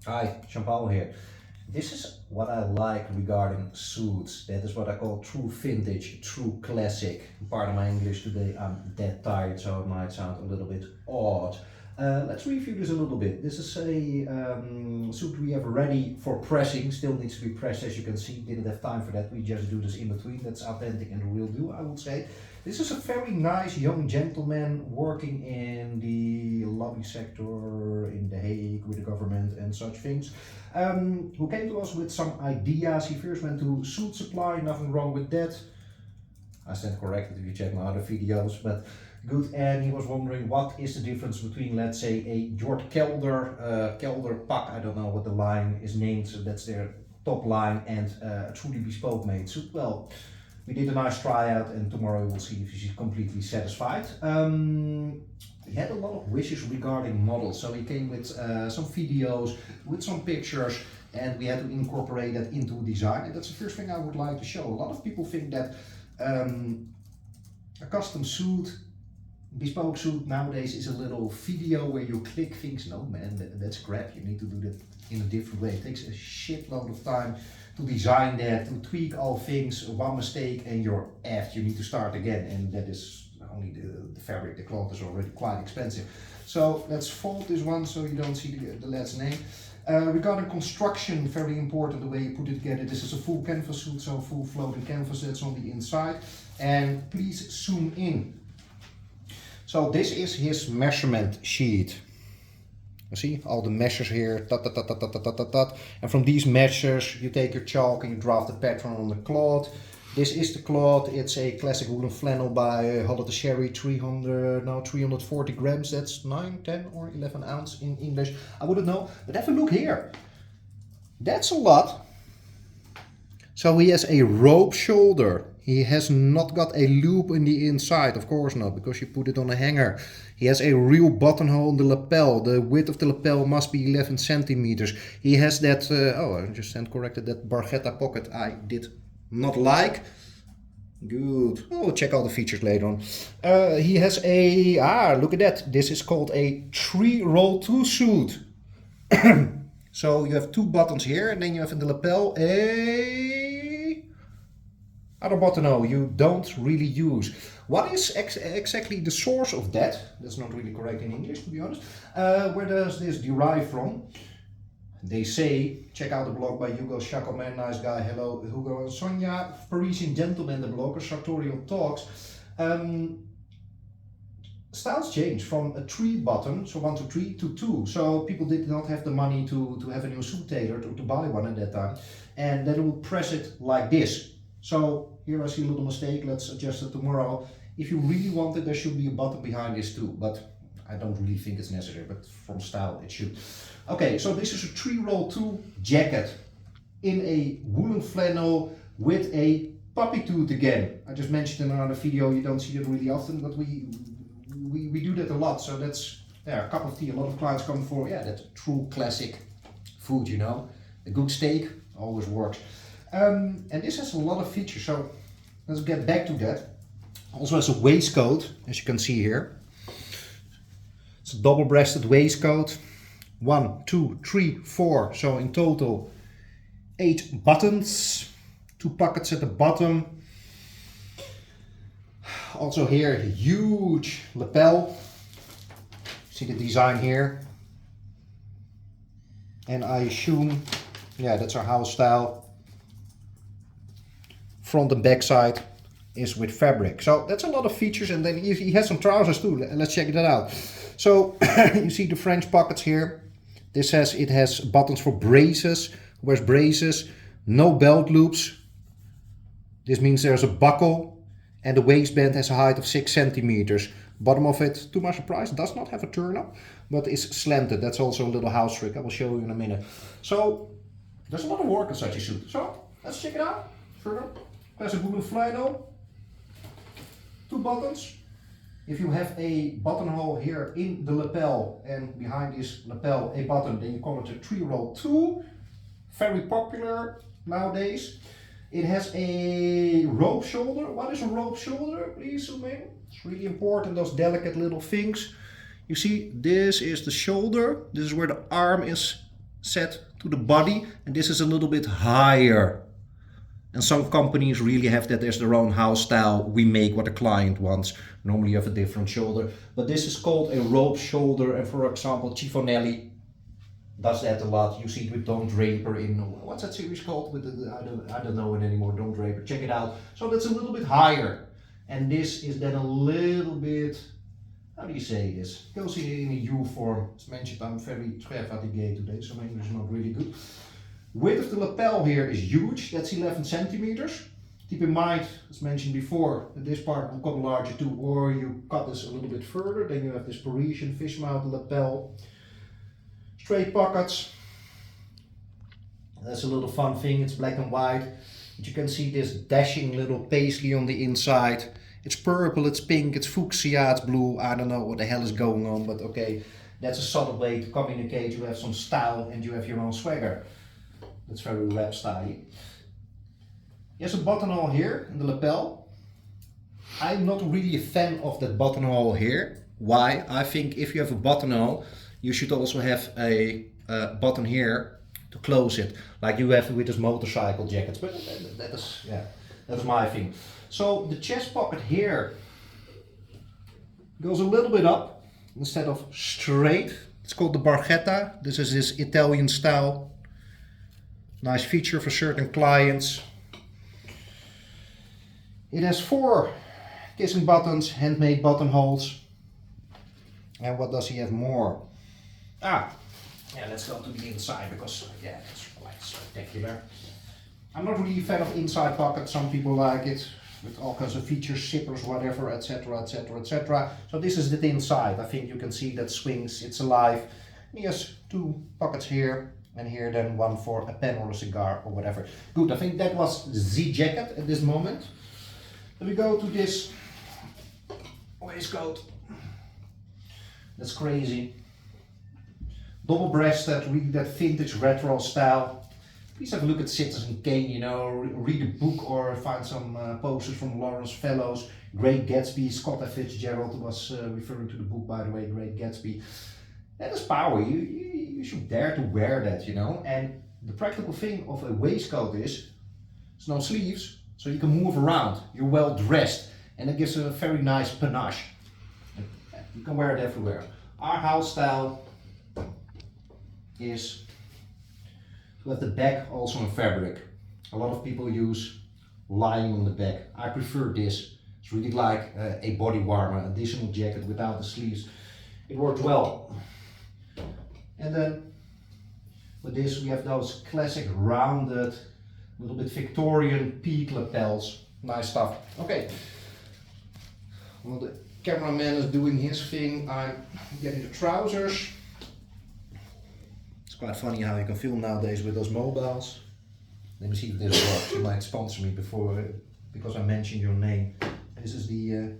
Hi, Jean-Paul here. This is what I like regarding suits. That is what I call true vintage, true classic. Pardon my English today, I'm dead tired, so it might sound a little bit odd. Let's review this a little bit. This is a suit we have ready for pressing. Still needs to be pressed, as you can see. Didn't have time for that. We just do this in between. That's authentic and the real deal, I would say. This is a very nice young gentleman working in the lobby sector in The Hague with the government and such things, who came to us with some ideas. He first went to suit supply, nothing wrong with that. I stand corrected if you check my other videos, but good. And he was wondering what is the difference between, let's say, a Jort Kelder pak, I don't know what the line is named, so that's their top line, and a truly bespoke made suit. Well, we did a nice tryout, and tomorrow we'll see if he's completely satisfied. He had a lot of wishes regarding models, so he came with some videos, with some pictures, and we had to incorporate that into design. And that's the first thing I would like to show. A lot of people think that a custom suit, bespoke suit nowadays is a little video where you click things. No man, that's crap. You need to do that in a different way. It takes a shitload of time to design that, to tweak all things. One mistake and you're effed. You need to start again, and that is only the fabric. The cloth is already quite expensive. So let's fold this one so you don't see the lad's name. Regarding construction, very important the way you put it together. This is a full canvas suit, so full floating canvas that's on the inside. And please zoom in. So this is his measurement sheet. You see all the measures here, and from these measures you take your chalk and you draft the pattern on the cloth. This is the cloth. It's a classic woolen flannel by Holiday Sherry, 340 grams. That's 9, 10 or 11 ounce in English. I wouldn't know, but have a look here. That's a lot. So he has a rope shoulder. He has not got a loop in the inside, of course not, because you put it on a hanger. He has a real buttonhole in the lapel. The width of the lapel must be 11 centimeters. He has that, I just stand corrected, that barchetta pocket I did not like. Good. Oh, check all the features later on. He has a, look at that. This is called a 3-roll-2 suit. So you have 2 buttons here, and then you have in the lapel other buttonhole you don't really use. What is exactly the source of that? That's not really correct in English, to be honest. Where does this derive from? They say, check out the blog by Hugo Chacoman, nice guy, hello Hugo and Sonja, Parisian gentleman, the blogger, sartorial talks. Styles change from a 3 button, so 1 to 3, to 2. So people did not have the money to have a new suit tailored or to buy one at that time. And then we'll press it like this. So here I see a little mistake, let's adjust it tomorrow. If you really want it, there should be a button behind this too, but I don't really think it's necessary, but from style it should. Okay, so this is a 3-roll-2 jacket in a woolen flannel with a puppy tooth again. I just mentioned in another video, you don't see it really often, but we do that a lot, so that's a cup of tea. A lot of clients come for, that true classic food, you know. A good steak always works. And this has a lot of features, so let's get back to that. Also has a waistcoat, as you can see here. It's a double-breasted waistcoat. 1, 2, 3, 4, so in total 8 buttons. 2 pockets at the bottom. Also here, a huge lapel. See the design here. And I assume, that's our house style. Front and back side is with fabric. So that's a lot of features, and then he has some trousers too. Let's check that out. So you see the French pockets here. It has buttons for braces. Wears braces. No belt loops. This means there's a buckle, and the waistband has a height of 6 centimeters. Bottom of it, to my surprise, does not have a turn up, but is slanted. That's also a little house trick. I will show you in a minute. So there's a lot of work in such a suit. So let's check it out further. There's a woolen flannel, 2 buttons. If you have a buttonhole here in the lapel and behind this lapel a button, then you call it a 3-roll-2. Very popular nowadays. It has a rope shoulder. What is a rope shoulder? Please zoom in. It's really important, those delicate little things. You see, this is the shoulder. This is where the arm is set to the body, and this is a little bit higher. And some companies really have that as their own house style. We make what the client wants. Normally you have a different shoulder, but this is called a rope shoulder, and for example Cifonelli does that a lot. You see it with Don Draper in, what's that series called? With the, I don't know it anymore, Don Draper, check it out. So that's a little bit higher. And this is then a little bit, how do you say this? Goes in a U form. As mentioned, I'm very très fatigué today, so my English is not really good. Width of the lapel here is huge, that's 11 centimeters. Keep in mind, as mentioned before, that this part will come larger too, or you cut this a little bit further, then you have this Parisian fish mouth lapel. Straight pockets. That's a little fun thing, it's black and white. But you can see this dashing little paisley on the inside. It's purple, it's pink, it's fuchsia, it's blue. I don't know what the hell is going on, but okay. That's a solid way to communicate. You have some style and you have your own swagger. That's very rap style. There's a buttonhole here in the lapel. I'm not really a fan of that buttonhole here. Why? I think if you have a buttonhole, you should also have a button here to close it, like you have with this motorcycle jackets. But that is, yeah, that's my thing. So the chest pocket here goes a little bit up instead of straight. It's called the barchetta. This is this Italian style. Nice feature for certain clients. It has 4 kissing buttons, handmade buttonholes. And what does he have more? Yeah, let's go to the inside because yeah, it's quite spectacular. I'm not really a fan of inside pockets. Some people like it with all kinds of features, zippers, whatever, etc, etc, etc. So this is the inside. I think you can see that swings, it's alive. And he has 2 pockets here. And here then one for a pen or a cigar or whatever. Good, I think that was the jacket at this moment. Then we go to this waistcoat. That's crazy. Double-breasted, really that vintage retro style. Please have a look at Citizen Kane, you know, read a book or find some posters from Lawrence Fellows. Great Gatsby, Scott F. Fitzgerald was referring to the book, by the way, Great Gatsby. That is power. You should dare to wear that, you know. And the practical thing of a waistcoat is, it's no sleeves, so you can move around. You're well dressed, and it gives a very nice panache. You can wear it everywhere. Our house style is to have the back also in fabric. A lot of people use lying on the back. I prefer this. It's really like a body warmer, additional jacket without the sleeves. It works well. And then with this we have those classic rounded, little bit Victorian peak lapels. Nice stuff. Okay. Well, the cameraman is doing his thing. I'm getting the trousers. It's quite funny how you can film nowadays with those mobiles. Let me see if this works. You might sponsor me before, because I mentioned your name. This is the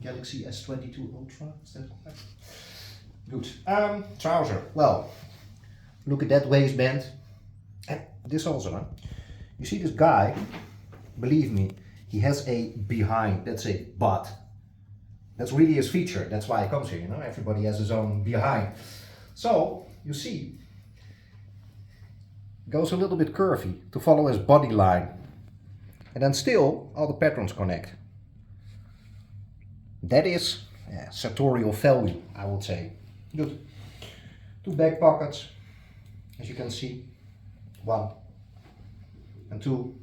Galaxy S22 Ultra. Is that correct? Good. Trouser. Well, look at that waistband. And this also. Huh? You see this guy, believe me, he has a behind. That's a butt. That's really his feature. That's why he comes here, you know. Everybody has his own behind. So, you see, goes a little bit curvy to follow his body line. And then still, all the patterns connect. That is sartorial value, I would say. Good. 2 back pockets, as you can see. 1 and 2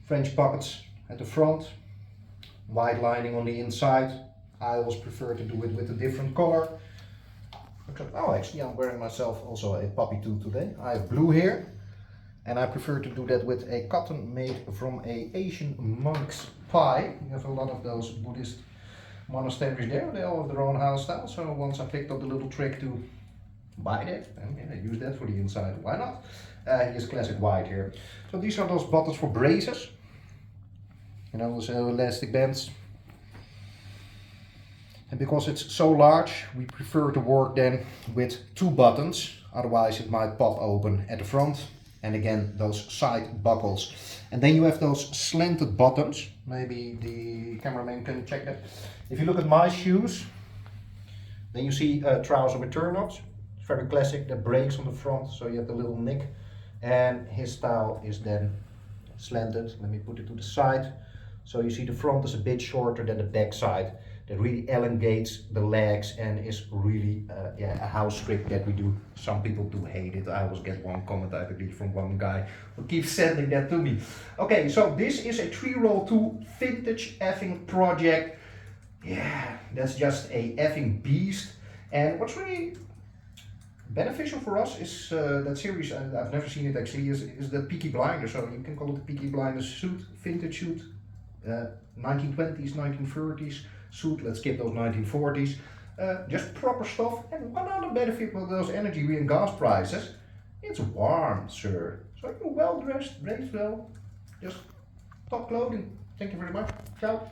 French pockets at the front. White lining on the inside. I always prefer to do it with a different color. Oh, actually I'm wearing myself also a puppy too today. I have blue here. And I prefer to do that with a cotton made from a Asian monk's pie. You have a lot of those Buddhist monasteries there, they all have their own house style. So once I picked up the little trick to buy that, and I use that for the inside, why not? Here's classic white here. So these are those buttons for braces. You know, those elastic bands. And because it's so large, we prefer to work then with 2 buttons, otherwise it might pop open at the front. And again, those side buckles. And then you have those slanted buttons. Maybe the cameraman can check that. If you look at my shoes, then you see a trouser with turn-ups. very classic, the brakes on the front, so you have the little nick. And his style is then slanted. Let me put it to the side. So you see the front is a bit shorter than the back side. That really elongates the legs and is really a house trick that we do. Some people do hate it. I always get one comment, I believe, from one guy who keeps sending that to me. Okay, so this is a 3-roll-2 vintage effing project. Yeah, that's just a effing beast. And what's really beneficial for us is that series, I've never seen it actually, is the Peaky Blinders. So you can call it the Peaky Blinders suit, vintage suit, 1920s, 1930s suit, let's skip those 1940s. Just proper stuff. And one other benefit with those energy and gas prices, it's warm, sir. So you're well dressed, dressed well, just top clothing. Thank you very much. Ciao.